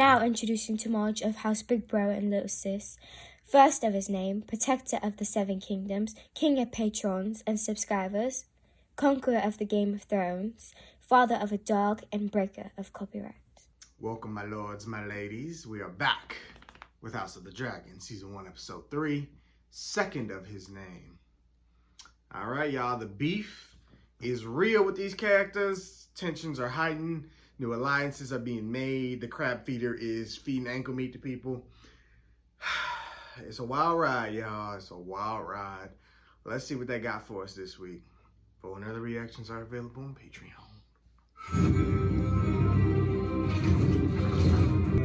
Now introducing to Marge of House Big Bro and Little Sis, first of his name, protector of the Seven Kingdoms, king of patrons and subscribers, conqueror of the Game of Thrones, father of a dog, and breaker of copyright. Welcome, my lords, my ladies. We are back with House of the Dragon, Season 1, Episode 3, second of his name. All right, y'all, the beef is real with these characters. Tensions are heightened. New alliances are being made. The crab feeder is feeding ankle meat to people. It's a wild ride, y'all. It's a wild ride. Let's see what they got for us this week. Full and other reactions are available on Patreon.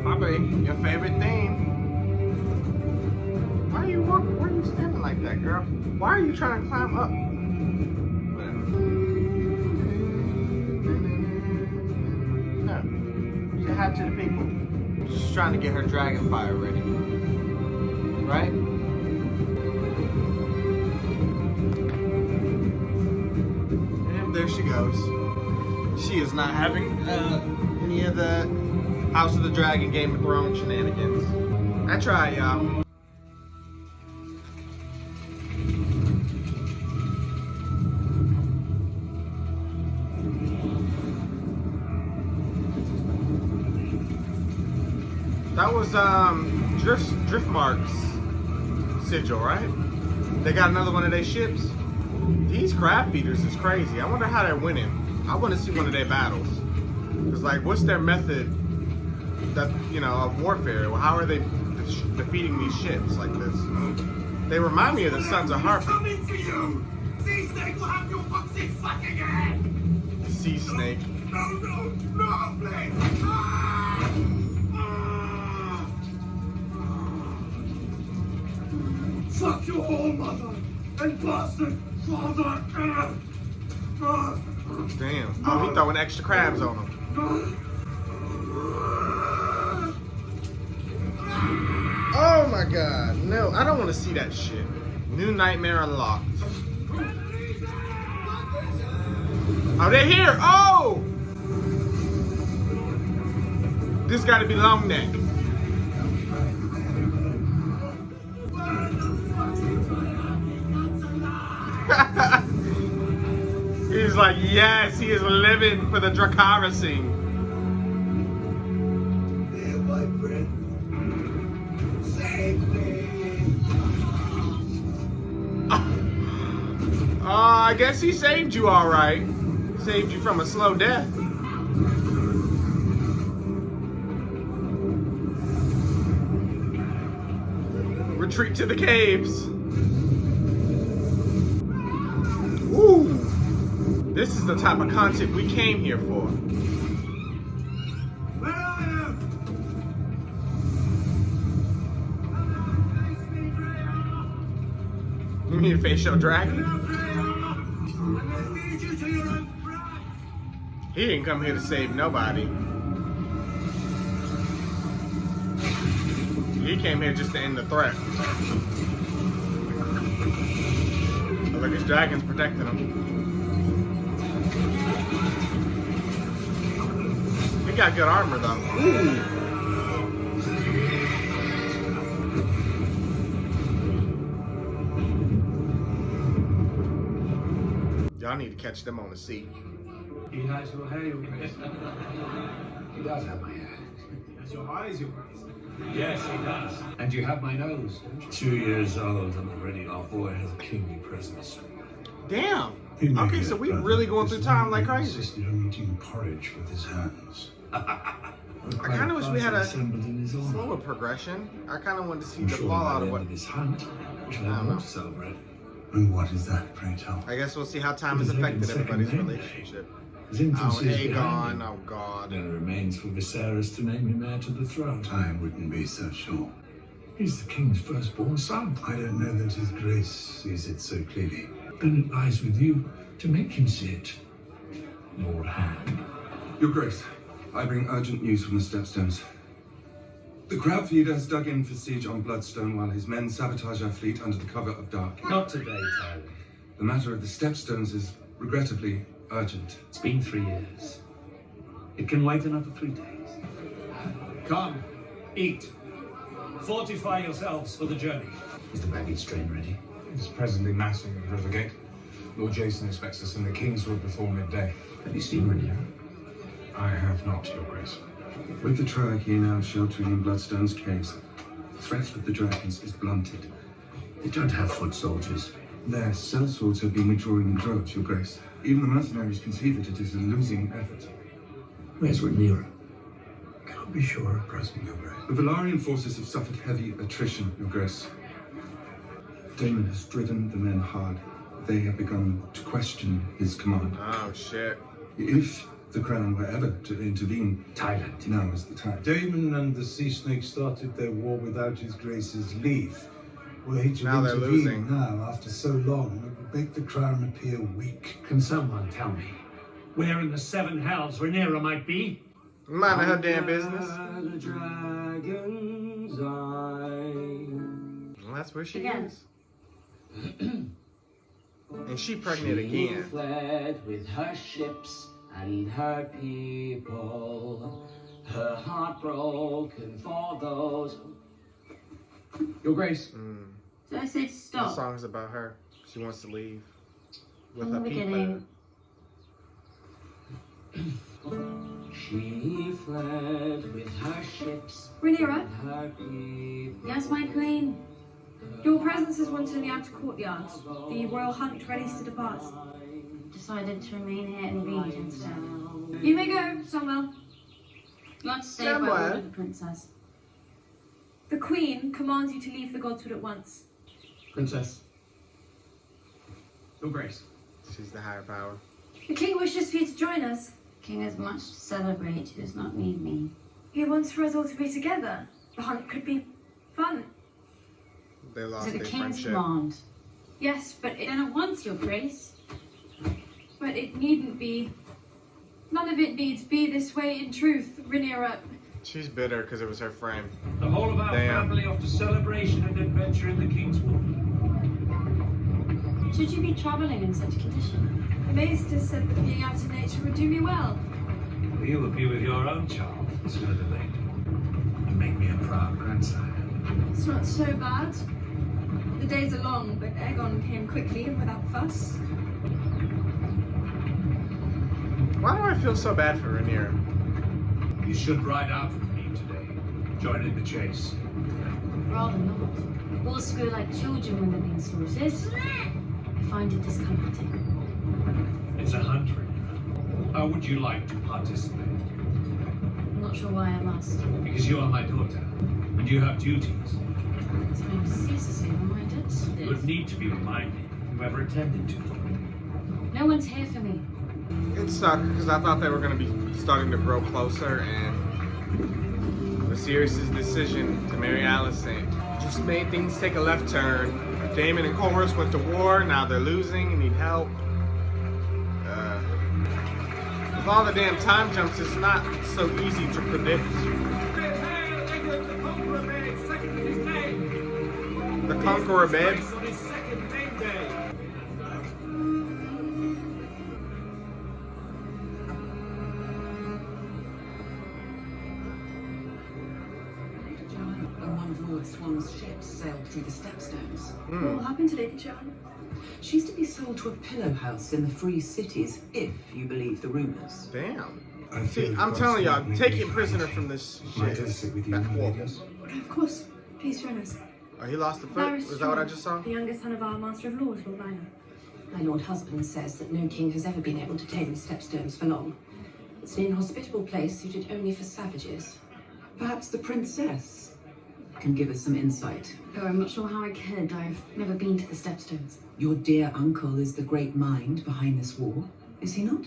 Bobby, your favorite theme. Why are you walking? Why are you standing like that, girl? Why are you trying to climb up? No. Say hi to the people. She's trying to get her dragon fire ready. Right? And there she goes. She is not having any of the House of the Dragon, Game of Thrones shenanigans. I tried, y'all. That was Driftmark's sigil, right? They got another one of their ships. These crab feeders is crazy. I wonder how they're winning. I want to see one of their battles. Cause like, what's their method? That of warfare. Well, how are they defeating these ships like this? They remind me of the Sons of Harpy. Coming for you! Sea Snake will have your foxy fucking head! Sea Snake. No, please! Fuck your whole mother and bastard father! Damn. Oh, he throwing extra crabs on him. Oh my god. No, I don't want to see that shit. New nightmare unlocked. Oh, they're here! Oh! This gotta be Long Neck. He's like, yes, he is living for the Drakara scene. My friend, save me! I guess he saved you all right. Saved you from a slow death. Retreat to the caves. Ooh. This is the type of content we came here for. Where are you? You mean to face your dragon? He didn't come here to save nobody. He came here just to end the threat. Oh, look, his dragon's protecting him. He got good armor though. Ooh. Y'all need to catch them on the sea. He has your hair, your grace. He does have my hair. He has your eyes, your grace. Yes, he does. And you have my nose. 2 years old and already our boy has a kingly presence. Damn. Okay, so we really going through time like crazy. Only eating porridge with his hands. I kind of wish we had a slower progression. I kind of wanted to see the fallout of what. This hunt, which I don't know. to celebrate. And what is that, pray tell? I guess we'll see how time has affected everybody's relationship. His Oh, infancy is behind Aegon. him. Oh, God. Then it remains for Viserys to name him heir to the throne. Time wouldn't be so sure. He's the king's firstborn son. I don't know that his grace sees it so clearly. Then it lies with you to make him see it. Lord Hand. Your Grace, I bring urgent news from the Stepstones. The crab feeder has dug in for siege on Bloodstone while his men sabotage our fleet under the cover of dark. Not today, Tyler. The matter of the Stepstones is regrettably urgent. It's been 3 years. It can wait another 3 days. Come, eat. Fortify yourselves for the journey. Is the baggage train ready? It's presently massing at the river gate. Lord Jason expects us in the Kingswood before midday. Have you seen Rhaenyra? I have not, Your Grace. With the Triarchy now sheltering in Bloodstone's caves, the threat of the dragons is blunted. They don't have foot soldiers. Their sellswords have been withdrawing in droves, Your Grace. Even the mercenaries can see that it is a losing effort. Where's Rhaenyra? Can't be sure at present, Your Grace. The Valarian forces have suffered heavy attrition, Your Grace. Daemon has driven the men hard. They have begun to question his command. Oh, shit. If the Crown were ever to intervene, Thailand. now is the time. Daemon and the Sea Snake started their war without His Grace's leave. Were he to Now they're intervene losing. now, after so long, it would make the Crown appear weak. Can someone tell me where in the seven hells Rhaenyra might be? Mind her damn business. The dragon's eye. Well, that's where she Again. is. And she pregnant again. She fled with her ships and her people. Her heart broken for those. Your Grace. Did I say to The stop? song is about her. She wants to leave with From her the people. beginning. She fled with her ships Rhaenyra? and her people. Yes, my queen. Your presence is wanted in the outer courtyard. The royal hunt ready to depart. Decided to remain here and read instead. You may go, Samuel. You want to stay by Somewhere. order of the princess. The queen commands you to leave the Godswood at once. Princess. Your Grace. She's the higher power. The king wishes for you to join us. King has much to celebrate. He does not need me. He wants for us all to be together. The hunt could be fun. They lost Is it their the king's friendship. command? Yes, but Then at once, your grace. it needn't be. None of it needs be this way in truth, Rhaenyra. She's bitter because it was her friend. The whole of our Damn. family off to celebration and adventure in the Kingswood. Should you be travelling in such condition? The maester said that being out in nature would do me well. You will be with your own child sooner than later. And make me a proud grandsire. It's not so bad. The days are long, but Aegon came quickly and without fuss. Why do I feel so bad for Rhaenyra? You should ride out with me today. Join in the chase. Rather not. All screw like children when they're being slaughtered. I find it discomforting. It's a hunt, Rhaenyra. How would you like to participate? I'm not sure why I must. Because you are my daughter, and you have duties. So I'm ceaselessly reminded. You would need to be reminded if you ever attended to them. No one's here for me. It sucked because I thought they were going to be starting to grow closer, and Viserys' decision to marry Alicent just made things take a left turn. Daemon and Cormorant went to war, now they're losing and need help. With all the damn time jumps, it's not so easy to predict. The Conqueror, babe. And one of Lord Swan's ships sailed through the Stepstones. What will happen to Lady Joan? She's to be sold to a pillow house in the Free Cities, if you believe the rumors. Damn. I See, feel I'm God's telling y'all, let me take be it prisoner free. from this Might I shit. sit with you, That my wolf. ladies? Of course. Please join us. Oh, he lost the foot? Varys Was that what I Strong, just saw? The youngest son of our Master of Laws, Lord Lionel. My Lord Husband says that no king has ever been able to tame the Stepstones for long. It's an inhospitable place suited only for savages. Perhaps the princess can give us some insight. Oh, I'm not sure how I could. I've never been to the Stepstones. Your dear uncle is the great mind behind this war, is he not?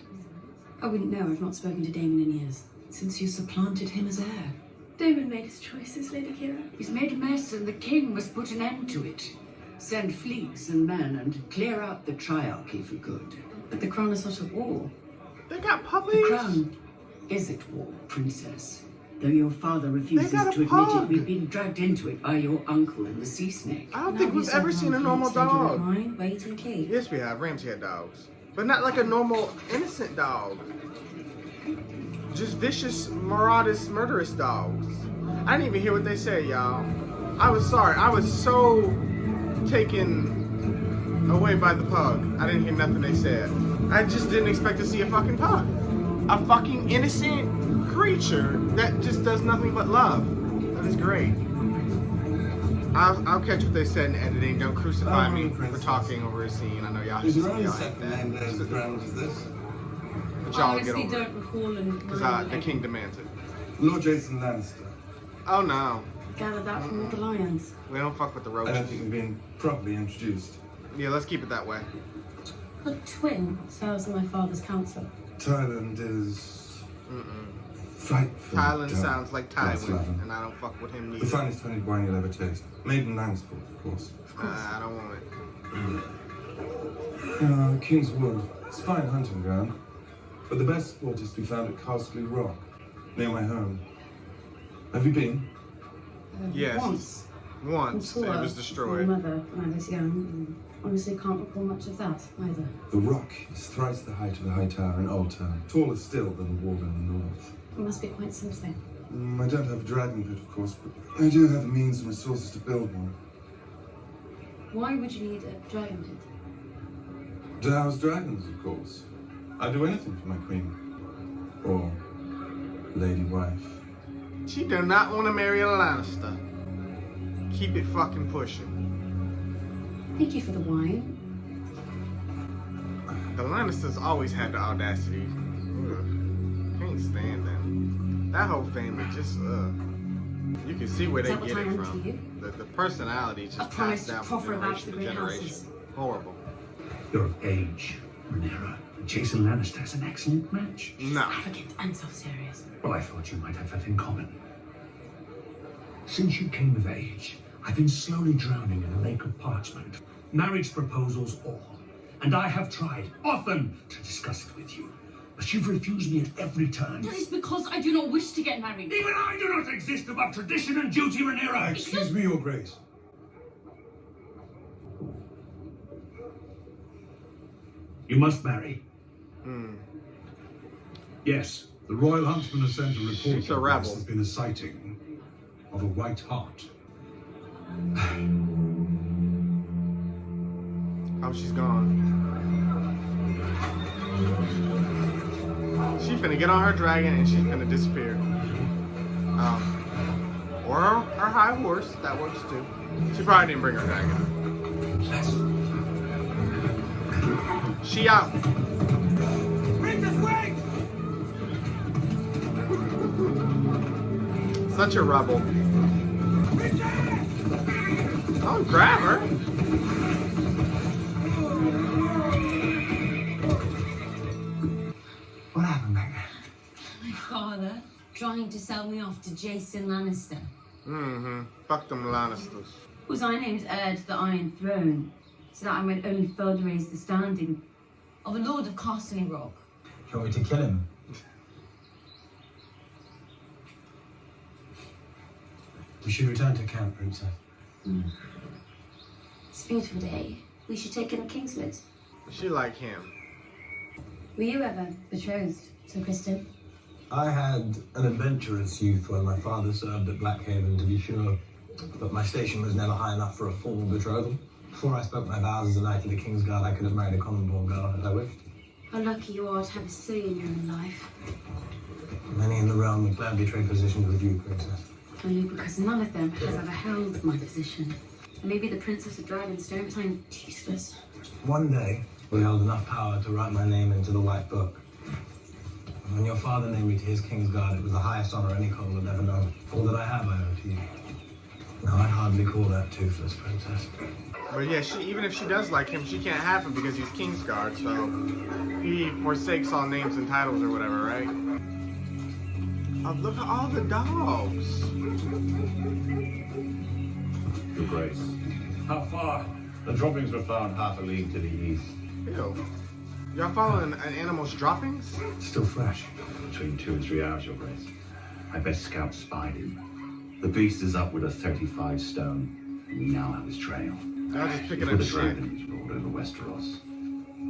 I wouldn't know. I've not spoken to Damon in years. Since you supplanted him as heir. Damon made his choices, Lady Kira. He's made a mess and the king must put an end to it. Send fleets and men and clear out the Triarchy for good. But the crown is not at war. They got The puppies? crown is at war, princess. Though your father refuses got a to admit pug. it, we've been dragged into it by your uncle and the sea snake. I don't think we've ever seen a normal dog. Mine, wait and keep. Yes, we have. Ramsey had dogs. But not like a normal, innocent dog. just vicious, murderous dogs. I didn't even hear what they said, y'all. I was sorry. I was so taken away by the pug. I didn't hear nothing they said. I just didn't expect to see a fucking pug. A fucking innocent creature that just does nothing but love. That is great. I'll catch what they said in editing. Don't crucify me for talking over a scene. I know y'all. Is your own second name as grand as this? But y'all get honestly over don't recall and because the king demands it. Lord Jason Lannister. Oh no. Gathered that from all the lions. We don't fuck with the I roaches. don't think you've been properly introduced. Yeah, let's keep it that way. A twin serves in my father's council. Thailand is frightful. Thailand dark. sounds like That's Tywin, lovely. and I don't fuck with him The neither. finest honey wine you'll ever taste. Made in Lannisport, of course. I don't want it. King's Wood. It's a fine hunting ground. But the best sport is to be found at Castle Rock, near my home. Have you been? Yes. Once. It was My destroyed. mother when I was young. And honestly, can't recall much of that either. The rock is thrice the height of the High Tower in Old Town. Taller still than the wall in the north. It must be quite something. I don't have a dragon pit, of course, but I do have the means and resources to build one. Why would you need a dragon pit? To house dragons, of course. I'd do anything for my queen. Or lady wife. She do not want to marry a Lannister. Keep it fucking pushing. Thank you for the wine. The Lannisters always had the audacity. Ugh. Can't stand them. That whole family just, you can see where Is they that what get I it am to from. you? The personality just I promise passed to down from proffer about generation the to great generation. houses. Horrible. You're of age, Rhaenyra. Jason Lannister is an excellent match. No. Arrogant and self-serious. Well, I thought you might have that in common. Since you came of age, I've been slowly drowning in a lake of parchment. Marriage proposals all. And I have tried, often, to discuss it with you. But you've refused me at every turn. That is because I do not wish to get married. Even I do not exist above tradition and duty, Rhaenyra. Excuse me, Your Grace. You must marry. Yes. The Royal Huntsman has sent a report. She's a that rebel. There's been a sighting of a white hart. Oh, she's gone. She finna get on her dragon and she's finna disappear. Or her high horse, that works too. She probably didn't bring her dragon. She out. Such a rebel. Don't grab her. What happened back there? My father trying to sell me off to Jason Lannister. Fuck them Lannisters. Was I named heir to the Iron Throne, so that I might only further raise the standing of a Lord of Castle Rock. You want me to kill him? We should return to camp, Princess. It's a beautiful day. We should take in a Kingswood. She like him. Were you ever betrothed to Kristen? I had an adventurous youth when my father served at Blackhaven, to be sure. But my station was never high enough for a formal betrothal. Before I spoke my vows as a knight of the King's Guard, I could have married a common-born girl if I wished. How lucky you are to have a say in your own life. Many in the realm would gladly trade positions with you, Princess. Only because none of them has ever held my position. And maybe the Princess of Dragonstone find it useless. One day, we held enough power to write my name into the White Book. And when your father named me to his King's Guard, it was the highest honor any Cole had ever known. All that I have, I owe to you. Now, I'd hardly call that toothless, Princess. But yeah, even if she does like him, she can't have him because he's Kingsguard, so he forsakes all names and titles or whatever, right? Oh, look at all the dogs. Your Grace. How far? The droppings were found half a league to the east. Ew. Y'all following an animal's droppings? Still fresh. Between 2 and 3 hours, Your Grace. I best scout spied him. The beast is up with a 35 stone. And we now have his trail. I'll just pick it It's up with a straight. dragon who's ruled over Westeros.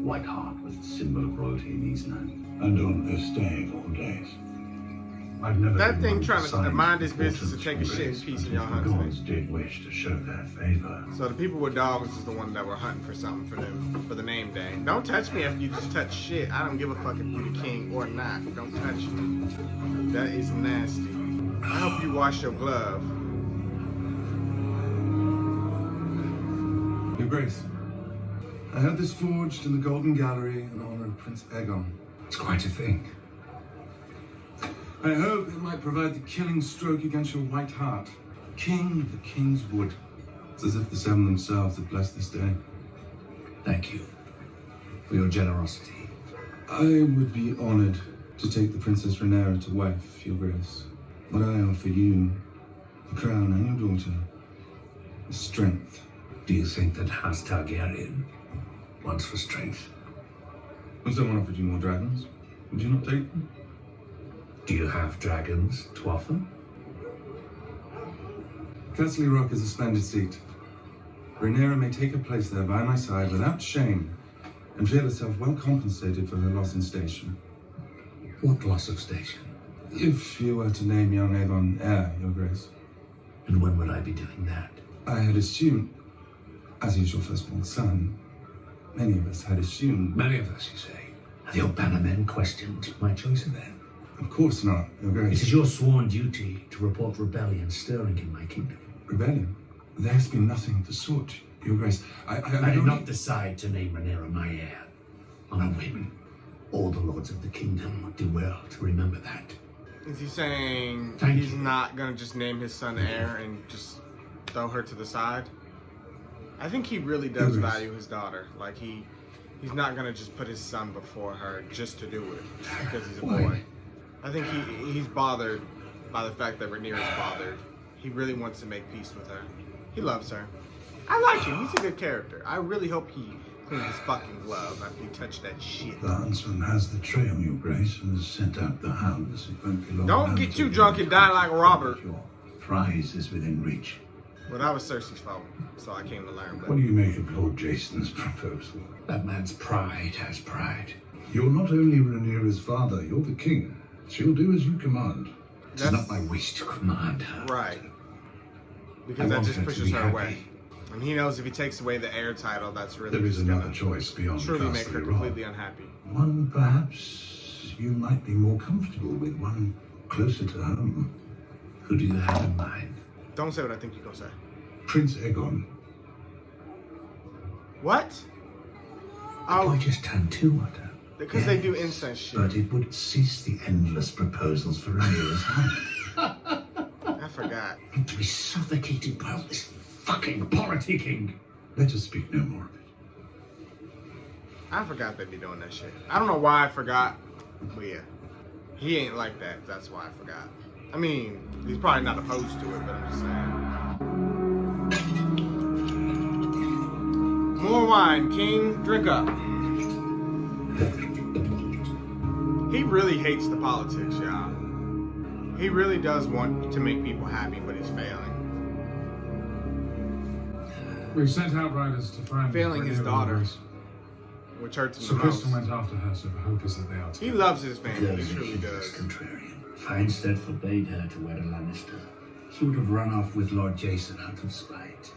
White Hart was the symbol of royalty in these lands. And on this day of all days. I've never That been thing one trying to decide mind his business importance, to take a Your shit in Grace, peace in but your if the hunting. gods did wish to show their favor. So the people with dogs is the one that were hunting for something for the name day. Don't touch me after you just touch shit. I don't give a fuck if you're the king or not. Don't touch me. That is nasty. I hope you wash your glove. Your Grace, I had this forged in the Golden Gallery in honor of Prince Aegon. It's quite a thing. I hope it might provide the killing stroke against your white heart. King of the King's Wood. It's as if the seven themselves had blessed this day. Thank you for your generosity. I would be honored to take the Princess Rhaenyra to wife, Your Grace. What I offer you, the crown and your daughter, is strength. Do you think that House Targaryen wants for strength? If someone offered you more dragons, would you not take them? Do you have dragons to offer? Castle Rock is a splendid seat. Rhaenyra may take her place there by my side without shame and feel herself well compensated for her loss in station. What loss of station? If you were to name young Aegon heir, Your Grace. And when would I be doing that? I had assumed, as he is your firstborn son, many of us had assumed... Many of us, you say? Have your bannermen questioned my choice of them? Of course not, Your Grace. It is your sworn duty to report rebellion stirring in my kingdom. Rebellion? There has been nothing of the sort, Your Grace. I did not decide to name Rhaenyra my heir on a whim. All the lords of the kingdom would do well to remember that. Is he saying he's not gonna just name his son heir and just throw her to the side? I think he really does value his daughter. Like he's not gonna just put his son before her just to do it because he's a boy. I think he's bothered by the fact that Rhaenyra's bothered. He really wants to make peace with her. He loves her. I like him. He's a good character. I really hope he cleaned his fucking glove after he touched that shit. The huntsman has the trail, Your Grace, and has sent out the hounds. It won't be long. Don't get too drunk and die like Robert. Your prize is within reach. Well, that was Cersei's fault, so I came to learn. What do you make of Lord Jason's proposal? That man's pride has pride. You're not only Rhaenyra's father, you're the king. She'll do as you command. It's not my wish to command her. Right. Because that just pushes her away. And he knows if he takes away the heir title, that's really there is another choice beyond truly make Castle her Rock. completely unhappy. One perhaps you might be more comfortable with, one closer to home. Who do you have in mind? Don't say what I think you're gonna say. Prince Aegon. What? The boy just turned 2 on her. Because they do incest shit. But it would cease the endless proposals for Rhaenyra's hand. I forgot. And to be suffocated by all this fucking politicking. Let us speak no more of it. I forgot they'd be doing that shit. I don't know why I forgot, but yeah. He ain't like that, that's why I forgot. I mean, he's probably not opposed to it, but I'm just saying. More wine, King. Drink up. He really hates the politics, y'all. He really does want to make people happy, but he's failing. We've sent outriders to find Failing his daughter, which hurts him So the most. Kristen went after her, so the hope is that they are He loves his family, he truly does. Finstead forbade her to wed a Lannister. She would have run off with Lord Jason out of spite.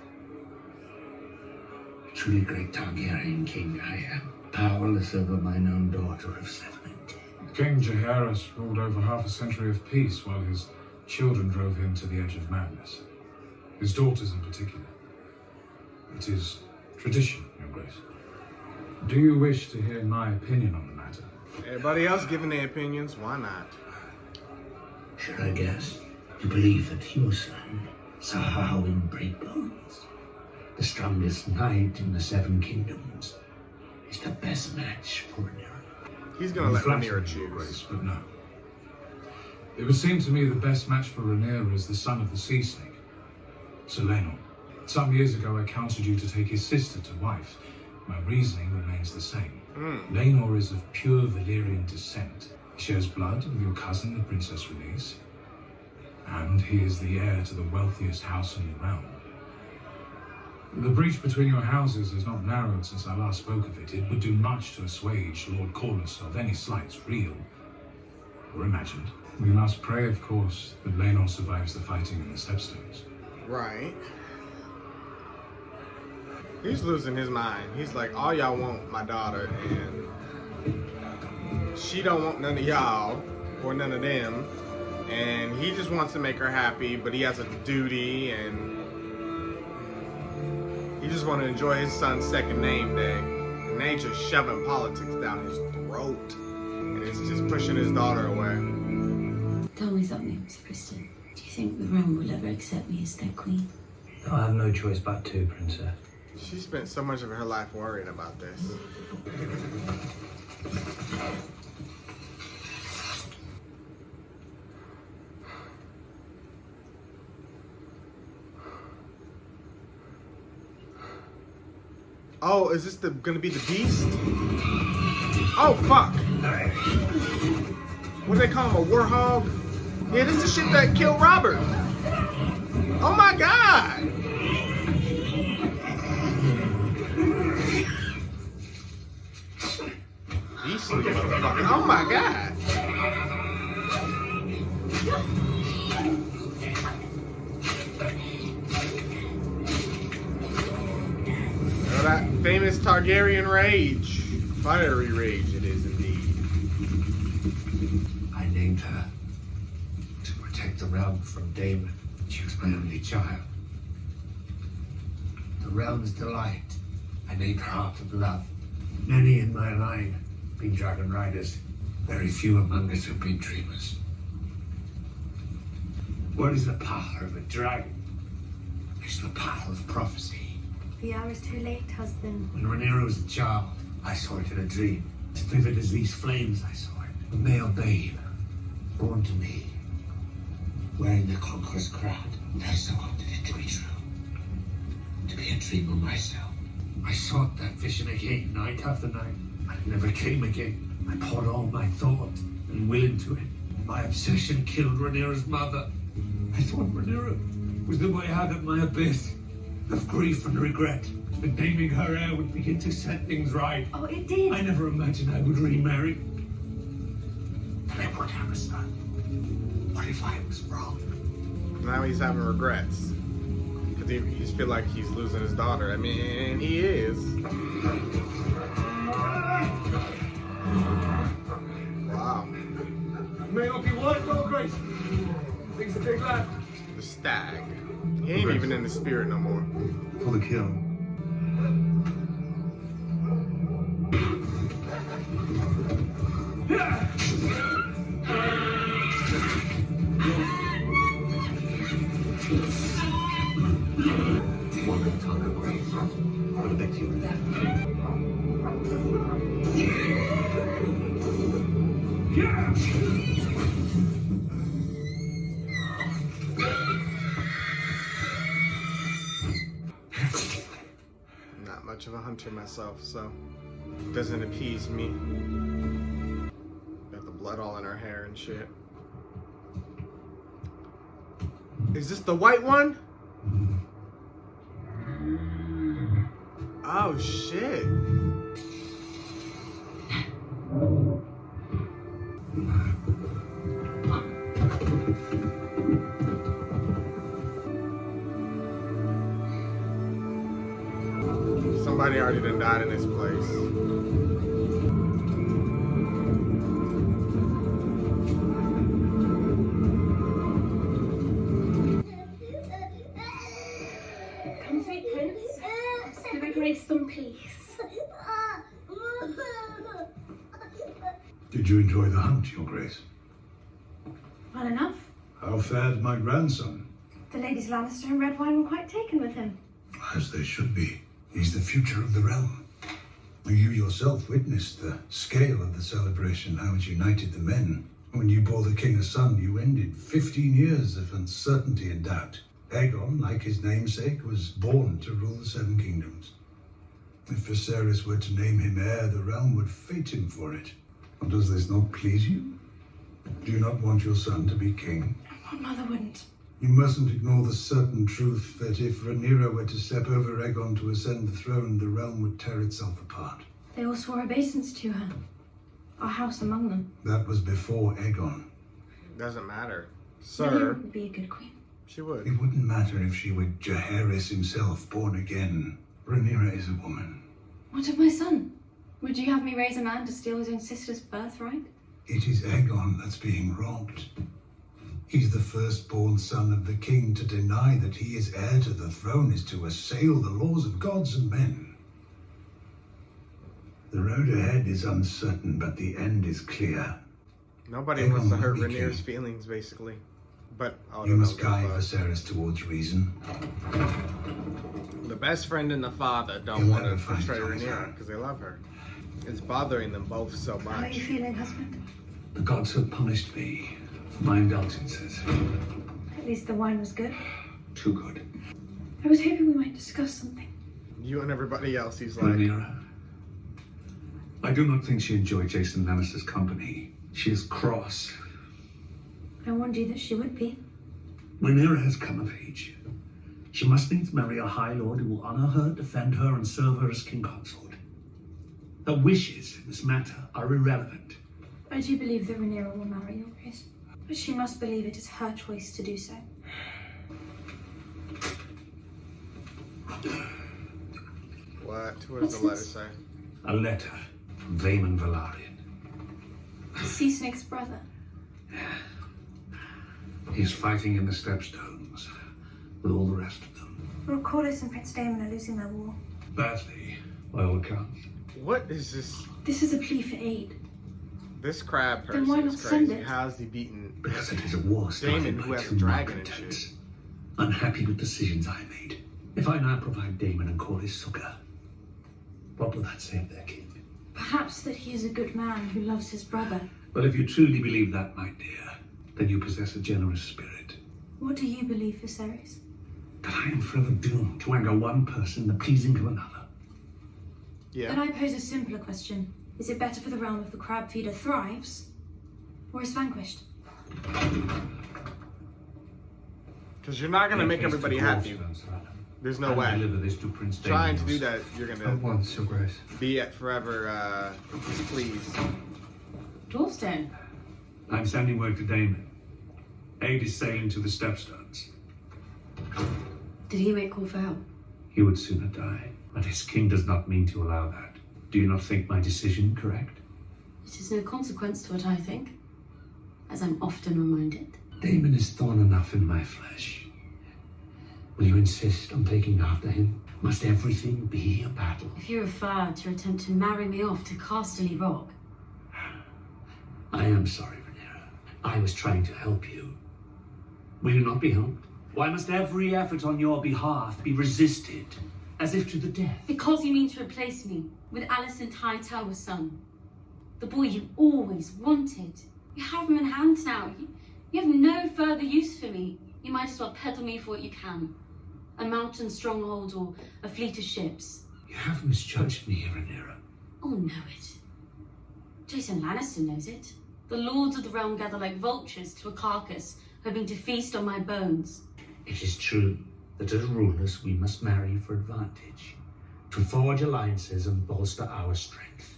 A truly great Targaryen king I am, powerless over mine own daughter of 7 and 10. King Jaehaerys ruled over half a century of peace while his children drove him to the edge of madness. His daughters in particular. It is tradition, Your Grace. Do you wish to hear my opinion on the matter? Everybody else giving their opinions, why not? Should I guess? You believe that your son, Sir Harwin Breakbones, the strongest knight in the 7 kingdoms, is the best match for Rhaenyra. He's gonna let Rhaenyra choose. But no. It would seem to me the best match for Rhaenyra is the son of the sea snake, Sir Laenor. Some years ago I counseled you to take his sister to wife. My reasoning remains the same. Laenor is of pure Valyrian descent. He shares blood with your cousin, the Princess Rhaenys, and he is the heir to the wealthiest house in the realm. The breach between your houses has not narrowed since I last spoke of it. It would do much to assuage Lord Corlys of any slights real. or imagined. We must pray, of course, that Laenor survives the fighting in the Stepstones. Right. He's losing his mind. He's like, all y'all want my daughter, and she don't want none of y'all, or none of them. And he just wants to make her happy, but he has a duty, and he just want to enjoy his son's second name day. And they just shoving politics down his throat. And it's just pushing his daughter away. Tell me something, Sir Kristen. Do you think the realm will ever accept me as their queen? I have no choice but to, Princess. She spent so much of her life worrying about this. Oh, is this gonna be the beast? Oh, fuck. What do they call him, a warhog? Yeah, this is the shit that killed Robert. Oh my god. Beastly motherfucker. Oh my god. Oh, that famous Targaryen rage. Fiery rage it is indeed. I named her to protect the realm from Daemon. She was my only child. The realm's delight. I named her after love. Many in my line have been dragon riders. Very few among us have been dreamers. What is the power of a dragon? It's the power of prophecy. The hour is too late, husband. When Rhaenyra was a child, I saw it in a dream. As vivid as these flames, I saw it. A male babe, born to me, wearing the conqueror's crown. And I so wanted it to be true. To be a dreamer myself. I sought that vision again, night after night, but it never came again. I poured all my thought and will into it. My obsession killed Rhaenyra's mother. I thought Rhaenyra was the way out of my abyss of grief and regret. And naming her heir would begin to set things right. Oh, it did. I never imagined I would remarry. But I would have a son. What if I was wrong? Now he's having regrets. Because he feel like he's losing his daughter. I mean, he is. Wow. May not be wise, Lord Grace. Things a big lad. The stag. He ain't even in the spirit no more. For the kill. One at a time, Grace. I bet you left. Not much of a hunter myself, so it doesn't appease me. Got the blood all in her hair and shit. Is this the white one? Oh shit. Somebody already done died in this place. Come, sweet prince. Give her grace some peace. Did you enjoy the hunt, Your Grace? Well enough. How fared my grandson? The ladies Lannister and Redwine were quite taken with him. As they should be. He's the future of the realm. You yourself witnessed the scale of the celebration, how it united the men. When you bore the king a son, you ended 15 years of uncertainty and doubt. Aegon, like his namesake, was born to rule the Seven Kingdoms. If Viserys were to name him heir, the realm would fate him for it. Or does this not please you? Do you not want your son to be king? What mother wouldn't? You mustn't ignore the certain truth that if Rhaenyra were to step over Aegon to ascend the throne, the realm would tear itself apart. They all swore obeisance to her. our house among them. That was before Aegon. Doesn't matter. Rhaenyra Sir, would be a good queen. she would. It wouldn't matter if she were Jaehaerys himself, born again. Rhaenyra is a woman. What of my son? Would you have me raise a man to steal his own sister's birthright? It is Aegon that's being robbed. He's the firstborn son of the king. To deny that he is heir to the throne is to assail the laws of gods and men. The road ahead is uncertain, but the end is clear. Nobody Aegon wants to will hurt be Rhaenyra's king. feelings, basically. But You must guide Viserys towards reason. the best friend and the father don't He'll want to never find betray Tom's Rhaenyra heart. because they love her. It's bothering them both so How are much. you feeling, husband? The gods have punished me for my indulgences. At least the wine was good. Too good. I was hoping we might discuss something. You and everybody else, he's like, Rhaenyra, I do not think she enjoyed Jason Lannister's company. She is cross. I warned you that she would be. Rhaenyra has come of age. She must needs marry a High Lord who will honor her, defend her, and serve her as king consort. Her wishes in this matter are irrelevant. I do believe that Rhaenyra will marry your grace. But she must believe it is her choice to do so. what? What What's does the letter this? say? A letter from Daemon Velaryon. Sea Snake's brother. He's fighting in the Stepstones with all the rest of them. Lord Corlys and Prince Daemon are losing their war. Badly, by all accounts. What is this? This is a plea for aid. This crab Then why person not is send crazy. it? How's he beaten Because it is a war started Daemon, by who has a two dragon and malcontents. shit? Unhappy with decisions I made. If I now provide Daemon and Corlys succor, what will that say of their king? Perhaps that he is a good man who loves his brother. Well, if you truly believe that, my dear, then you possess a generous spirit. What do you believe, Viserys? That I am forever doomed to anger one person, the pleasing of another. Then I pose a simpler question. Is it better for the realm if the crab feeder thrives or is vanquished? Because you're not going to make everybody happy. There's no way. Deliver this to Prince Trying to Daemon. do that, you're going At once, Your Grace. to be at forever displeased. Dwarfstone. I'm sending word to Daemon. Aid is sailing to the Stepstones. Did he make call for help? He would sooner die, but his king does not mean to allow that. Do you not think my decision correct? It is no consequence to what I think, as I'm often reminded. Daemon is thorn enough in my flesh. Will you insist on taking after him? Must everything be a battle? If you refer to your attempt to marry me off to Casterly Rock, I am sorry, Rhaenyra. I was trying to help you. Will you not be helped? Why must every effort on your behalf be resisted, as if to the death? because you mean to replace me with Alicent Hightower's son, the boy you always wanted. You have him in hand now. You have no further use for me. You might as well peddle me for what you can. A mountain stronghold or a fleet of ships. You have misjudged me, Rhaenyra. Oh, know it. Jason Lannister knows it. The lords of the realm gather like vultures to a carcass, hoping to feast on my bones. It is true that as rulers we must marry for advantage, to forge alliances and bolster our strength.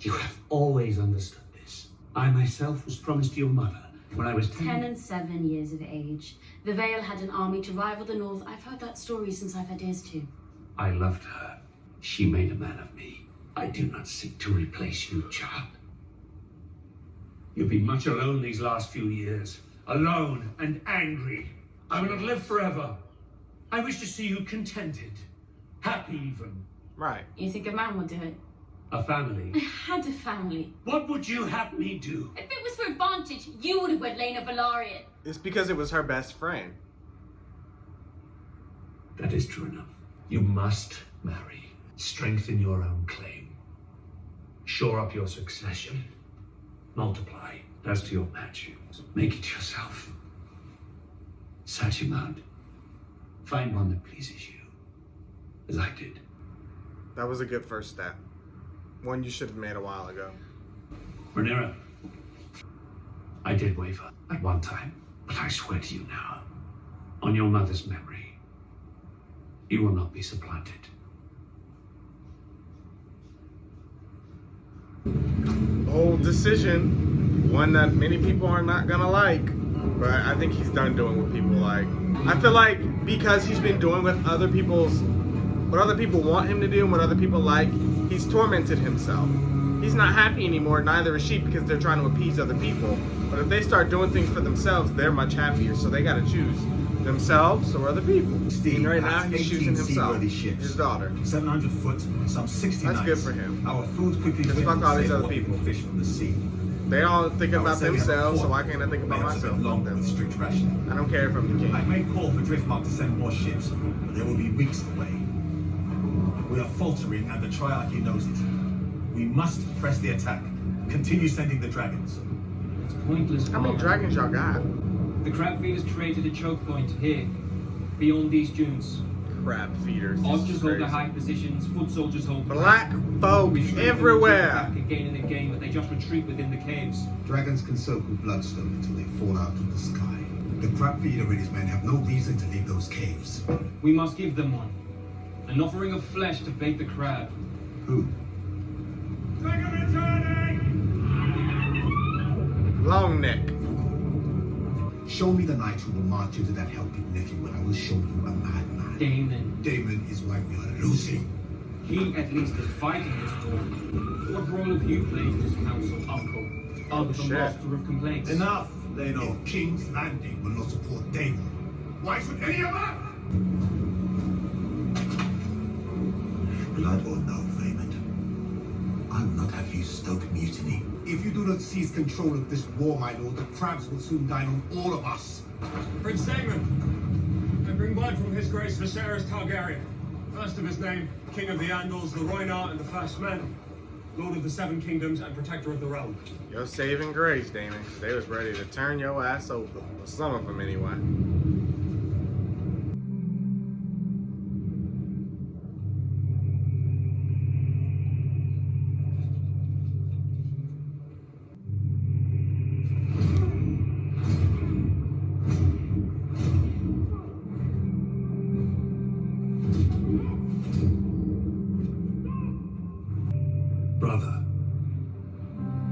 You have always understood this. I myself was promised your mother when I was 10 and 7 years of age. The Vale had an army to rival the North. I've heard that story since I've had ears to. I loved her. She made a man of me. I do not seek to replace you, child. You've been much alone these last few years. Alone and angry. I will not live forever. I wish to see you contented. Happy even. Right. You think a man would do it? A family. I had a family. What would you have me do? If it was for advantage, you would have wed Lena Velaryon. It's because it was her best friend. That is true enough. You must marry. Strengthen your own claim. Shore up your succession. Multiply as to your match. Make it yourself. Search him out. Find one that pleases you. As I did. That was a good first step. One you should have made a while ago. Rhaenyra, I did waver at one time, but I swear to you now, on your mother's memory, you will not be supplanted. bold decision, one that many people are not gonna like, but I think he's done doing what people like. I feel like because he's been doing what other people want him to do and what other people like, he's tormented himself. He's not happy anymore, neither is she, because they're trying to appease other people. But if they start doing things for themselves, they're much happier, so they gotta choose themselves or other people. Steve, and right now he's choosing himself, ships. his daughter. 700 foot, some 60 That's nights. good for him. Our food quickly Just fuck all these other people. Fish from the sea. They all think about Our themselves, so 704 why can't I think about myself? Long with strict rationing. I don't care if I'm the king. I may call for Driftmark to send more ships, but they will be weeks away. We are faltering, and the Triarchy knows it. We must press the attack. Continue sending the dragons. It's pointless. How many dragons y'all got? The crab feeders created a choke point here, beyond these dunes. Crab feeders. Archers hold their high positions, foot soldiers hold black folk everywhere. Back again and again, but they just retreat within the caves. Dragons can soak with bloodstone until they fall out of the sky. The crab feeder and his men have no reason to leave those caves. We must give them one. An offering of flesh to bait the crab. Who? Long neck. Show me the knight who will march into that helping nephew, and I will show you a madman. Damon. Damon is why we are losing. He at least is fighting this war. What role have you played in this council, Uncle? Other than master of complaints. Enough, they know. If King's Landing will not support Damon, why should any of us? Blood or no, Raymond, I will not have you stoke mutiny. If you do not seize control of this war, my lord, the crabs will soon dine on all of us. Prince Damon, I bring word from His Grace Viserys Targaryen. First of his name, King of the Andals, the Rhoynar, and the First Men. Lord of the Seven Kingdoms and Protector of the Realm. Your saving grace, Damon. They was ready to turn your ass over. Or some of them, anyway. Brother,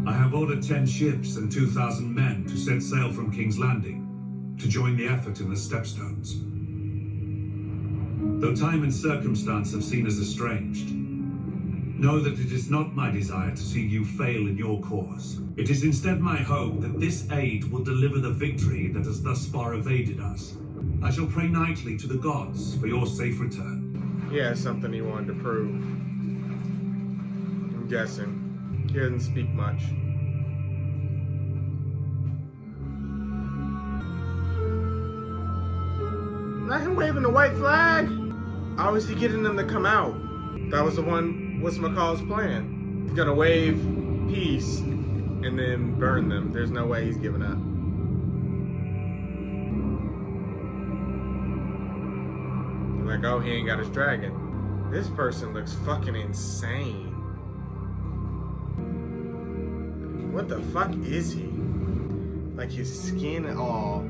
I have ordered 10 ships and 2,000 men to set sail from King's Landing to join the effort in the Stepstones. Though time and circumstance have seen us estranged, know that it is not my desire to see you fail in your cause. It is instead my hope that this aid will deliver the victory that has thus far evaded us. I shall pray nightly to the gods for your safe return. Yeah, something he wanted to prove. I'm guessing. He doesn't speak much. Not him waving the white flag. How is he getting them to come out? That was the one, what's McCall's plan? He's gonna wave peace and then burn them. There's no way he's giving up. Like, oh, he ain't got his dragon. This person looks fucking insane. What the fuck is he? Like his skin all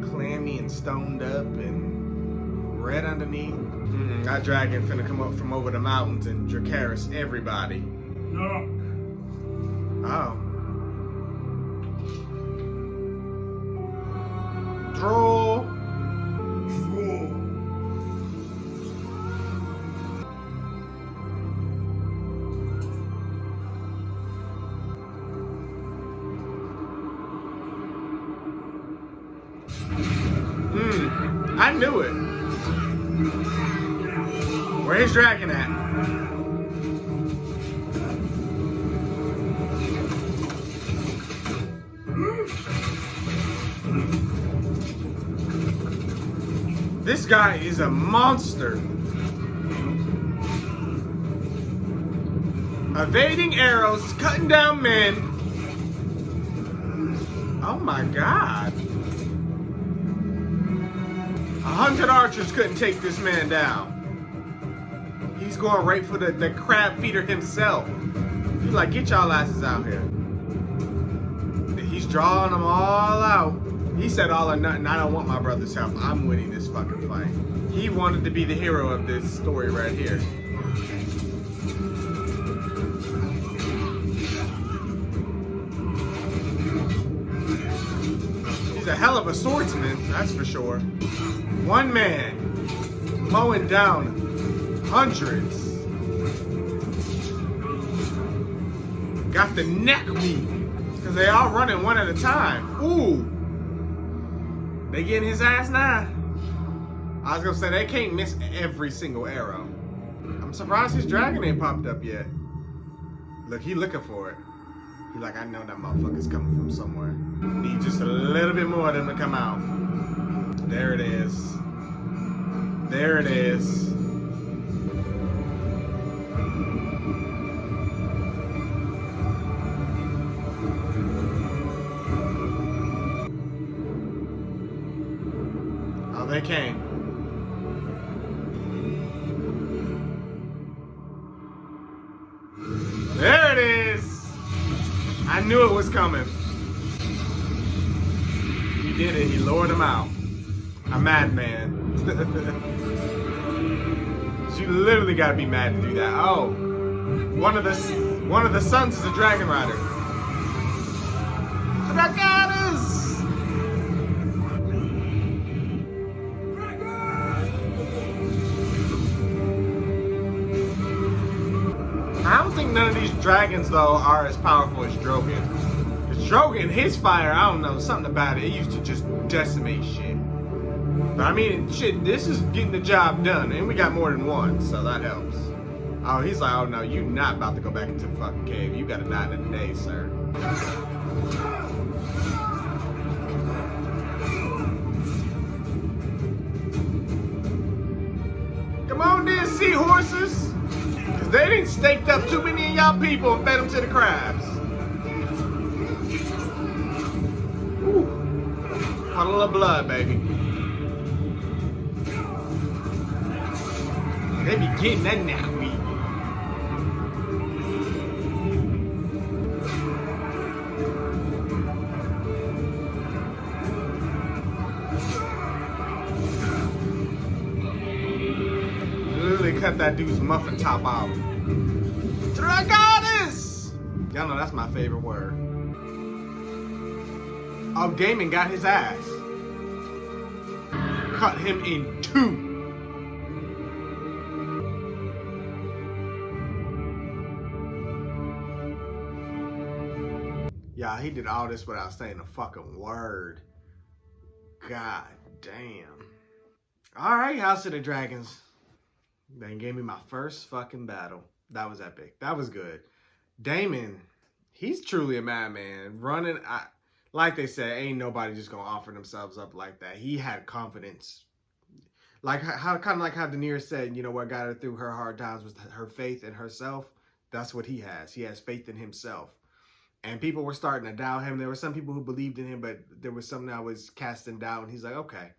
clammy and stoned up and red underneath. That dragon finna come up from over the mountains and Dracarys everybody. No. Oh. Draw. I knew it. Where his dragon at? This guy is a monster. Evading arrows, cutting down men. Oh my God. 100 archers couldn't take this man down. He's going right for the crab feeder himself. He's like, get y'all asses out here. He's drawing them all out. He said all or nothing. I don't want my brother's help. I'm winning this fucking fight. He wanted to be the hero of this story right here. He's a hell of a swordsman, that's for sure. One man mowing down hundreds. Got the neck meat. Because they all running one at a time. Ooh. They getting his ass now. I was gonna say they can't miss every single arrow. I'm surprised his dragon ain't popped up yet. Look, he looking for it. He like, I know that motherfucker's coming from somewhere. Need just a little bit more of them to come out. There it is. There it is. Oh, they came. There it is. I knew it was coming. He did it. He lured him out. A madman. You literally gotta be mad to do that. Oh, one of the sons is a dragon rider. Dragons! I don't think none of these dragons though are as powerful as Drogon. Because Drogon, his fire, I don't know, something about it. It used to just decimate shit. But I mean, shit, this is getting the job done, and we got more than one, so that helps. Oh, he's like, oh no, you not about to go back into the fucking cave. You gotta die in a day, sir. Come on then, seahorses. Because they didn't staked up too many of y'all people and fed them to the crabs. Ooh. Puddle of blood, baby. They be getting that neck meat. Literally cut that dude's muffin top out. Dragonis! Y'all know that's my favorite word. Oh, Damon got his ass. Cut him in two. Yeah, he did all this without saying a fucking word. God damn. Alright, House of the Dragons. They gave me my first fucking battle. That was epic. That was good. Damon, he's truly a madman. Running, like they said, ain't nobody just gonna offer themselves up like that. He had confidence. Like how kind of like how Daenerys said, you know what got her through her hard times was her faith in herself. That's what he has. He has faith in himself. And people were starting to doubt him. There were some people who believed in him, but there was some that was casting doubt. And he's like, okay,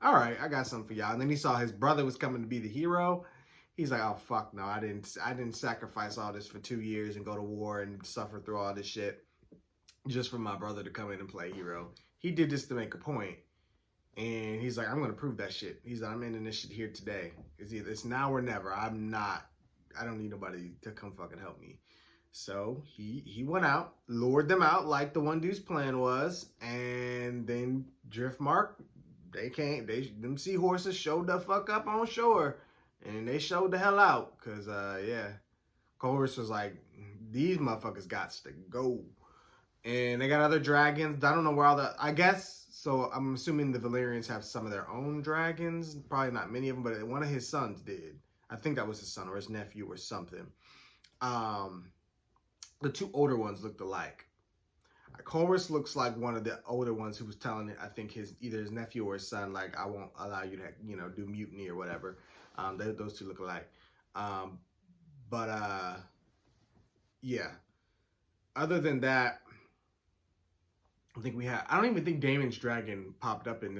all right, I got something for y'all. And then he saw his brother was coming to be the hero. He's like, oh, fuck no, I didn't sacrifice all this for 2 years and go to war and suffer through all this shit just for my brother to come in and play hero. He did this to make a point. And he's like, I'm going to prove that shit. He's like, I'm ending this shit here today. It's now or never. I don't need nobody to come fucking help me. So he went out, lured them out like the one dude's plan was, and then Driftmark, them seahorses showed the fuck up on shore, and they showed the hell out, cause yeah, Chorus was like, these motherfuckers gots to go, and they got other dragons. I don't know where all the, I guess, so I'm assuming the Valyrians have some of their own dragons, probably not many of them, but one of his sons did. I think that was his son or his nephew or something. The two older ones looked alike. Chorus looks like one of the older ones who was telling it, I think either his nephew or his son, like, I won't allow you to, do mutiny or whatever. Those two look alike. Yeah. Other than that, I don't even think Daemon's dragon popped up in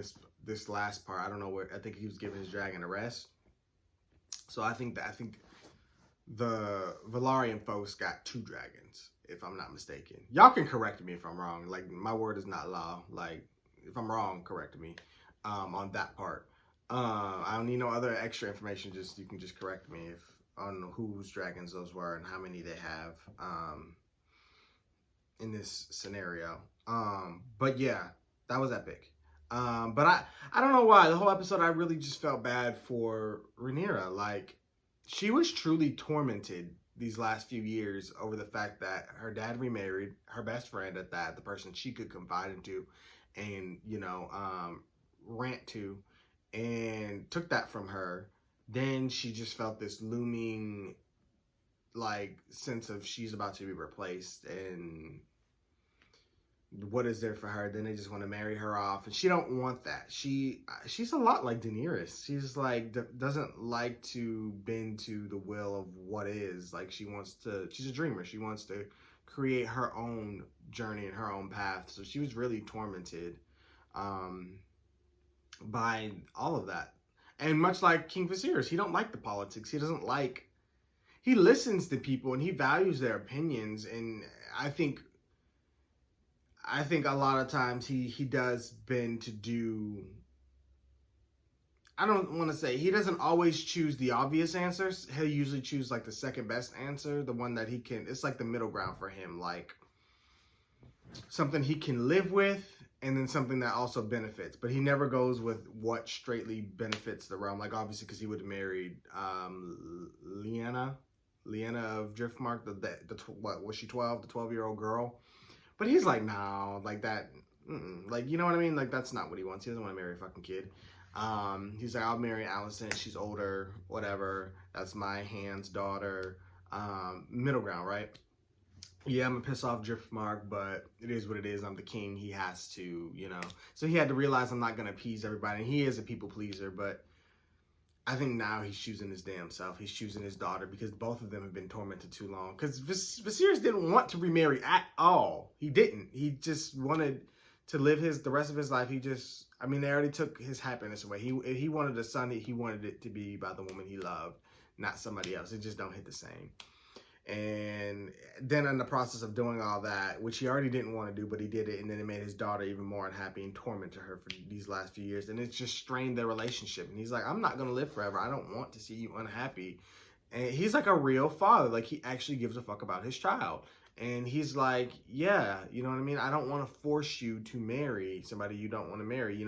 this last part. I don't know where. I think he was giving his dragon a rest. So I think the Velaryon folks got 2 dragons, if I'm not mistaken. Y'all can correct me if I'm wrong. Like, my word is not law. Like, if I'm wrong, correct me on that part. I don't need no other extra information. You can just correct me on whose dragons those were and how many they have in this scenario. But yeah, that was epic. But I don't know why. The whole episode, I really just felt bad for Rhaenyra. Like, she was truly tormented these last few years over the fact that her dad remarried, her best friend at that, the person she could confide into and, rant to, and took that from her. Then she just felt this looming, like, sense of she's about to be replaced, and what is there for her? Then they just want to marry her off, and she don't want that. She's a lot like Daenerys. She's like doesn't like to bend to the will of what is. Like, she's a dreamer. She wants to create her own journey and her own path. So she was really tormented by all of that. And much like King Viserys, he don't like the politics. He listens to people and he values their opinions, and I think a lot of times he does bend to do, I don't want to say, he doesn't always choose the obvious answers. He'll usually choose like the second best answer, the one that it's like the middle ground for him, like something he can live with and then something that also benefits. But he never goes with what straightly benefits the realm. Like, obviously, because he would have married Lyanna of Driftmark, what was she, 12? The 12-year-old girl. But he's like, no, like that, like, you know what I mean? Like, that's not what he wants. He doesn't want to marry a fucking kid. He's like, I'll marry Alicent. She's older, whatever. That's my hand's daughter. Middle ground, right? Yeah, I'm gonna piss off Driftmark, but it is what it is. I'm the king. He has to, So he had to realize I'm not gonna appease everybody. And he is a people pleaser, but I think now he's choosing his damn self. He's choosing his daughter because both of them have been tormented too long. Because Viserys didn't want to remarry at all. He didn't. He just wanted to live the rest of his life. They already took his happiness away. He wanted a son. He wanted it to be by the woman he loved, not somebody else. It just don't hit the same. And then in the process of doing all that, which he already didn't want to do, but he did it, and then it made his daughter even more unhappy and tormented her for these last few years, and it just strained their relationship. And he's like, I'm not going to live forever. I don't want to see you unhappy. And he's like a real father. Like, he actually gives a fuck about his child. And he's like, yeah, you know what I mean? I don't want to force you to marry somebody you don't want to marry.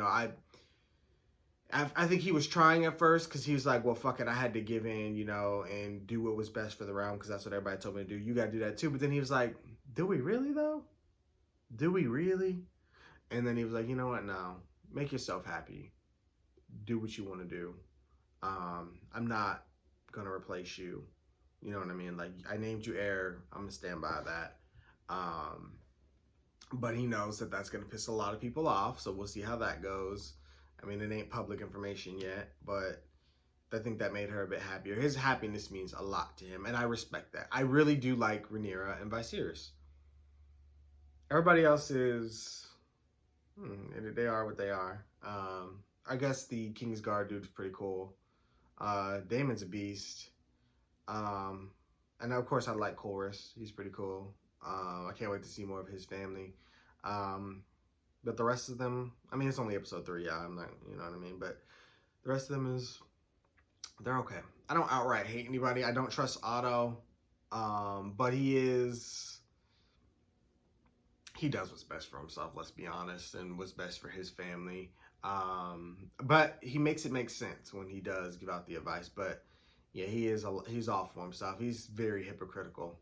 I think he was trying at first because he was like, well, fuck it. I had to give in, and do what was best for the realm because that's what everybody told me to do. You got to do that too. But then he was like, do we really though? Do we really? And then he was like, you know what? No, make yourself happy. Do what you want to do. I'm not going to replace you. You know what I mean? Like, I named you heir. I'm going to stand by that. But he knows that that's going to piss a lot of people off. So we'll see how that goes. It ain't public information yet, but I think that made her a bit happier. His happiness means a lot to him, and I respect that. I really do like Rhaenyra and Viserys. Everybody else is, they are what they are. I guess the Kingsguard dude's pretty cool. Daemon's a beast. And of course I like Corus. He's pretty cool. I can't wait to see more of his family. But the rest of them, it's only episode 3, yeah, I'm not, you know what I mean? But the rest of them they're okay. I don't outright hate anybody. I don't trust Otto. But he does what's best for himself, let's be honest, and what's best for his family. But he makes it make sense when he does give out the advice. But yeah, he's all for himself. He's very hypocritical,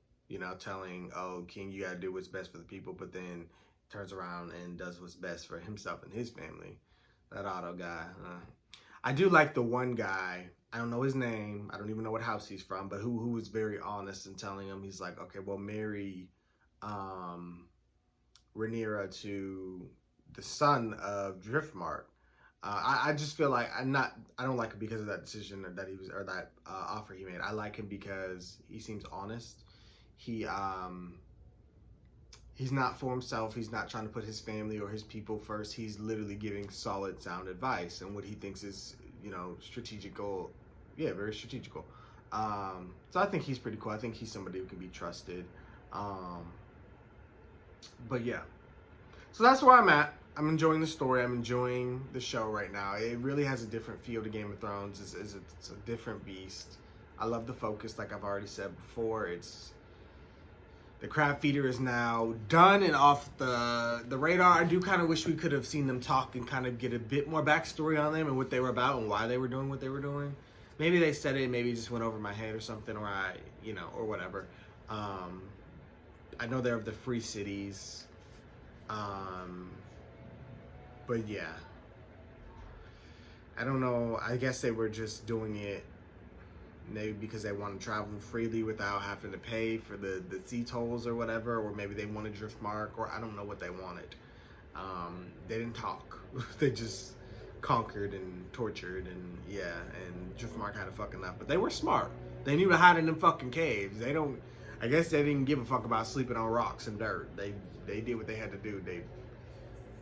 telling, oh, King, you gotta do what's best for the people, but then turns around and does what's best for himself and his family. That Otto guy. I do like the one guy. I don't know his name. I don't even know what house he's from, but who was very honest in telling him, he's like, okay, well, marry Rhaenyra to the son of Driftmark. I just feel like I don't like him because of that decision that offer he made. I like him because he seems honest. He's not for himself. He's not trying to put his family or his people first. He's literally giving solid, sound advice and what he thinks is, strategical. Yeah, very strategical. So I think he's pretty cool. I think he's somebody who can be trusted. But yeah. So that's where I'm at. I'm enjoying the story. I'm enjoying the show right now. It really has a different feel to Game of Thrones. It's a different beast. I love the focus, like I've already said before. The crab feeder is now done and off the radar. I do kind of wish we could have seen them talk and kind of get a bit more backstory on them and what they were about and why they were doing what they were doing. Maybe they said it, maybe it just went over my head or something, or or whatever. I know they're of the Free Cities. But yeah. I don't know. I guess they were just doing it maybe because they want to travel freely without having to pay for the sea tolls or whatever, or maybe they wanted Driftmark, or I don't know what they wanted. They didn't talk. They just conquered and tortured, and and Driftmark had a fucking enough. But they were smart. They knew to hide in them fucking caves. I guess they didn't give a fuck about sleeping on rocks and dirt. They did what they had to do.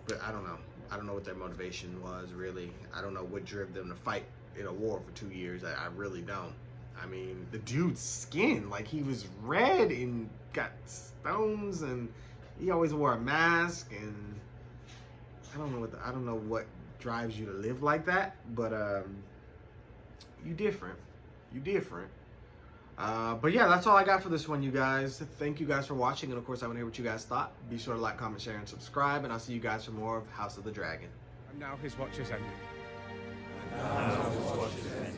But I don't know. I don't know what their motivation was, really. I don't know what drove them to fight in a war for 2 years. I really don't. I mean, the dude's skin, like, he was red and got stones, and he always wore a mask, and I don't know what drives you to live like that, but you different. But yeah, that's all I got for this one, you guys. Thank you guys for watching, and of course I want to hear what you guys thought. Be sure to like, comment, share, and subscribe, and I'll see you guys for more of House of the Dragon. And now his watch has ended. And now his watch has ended.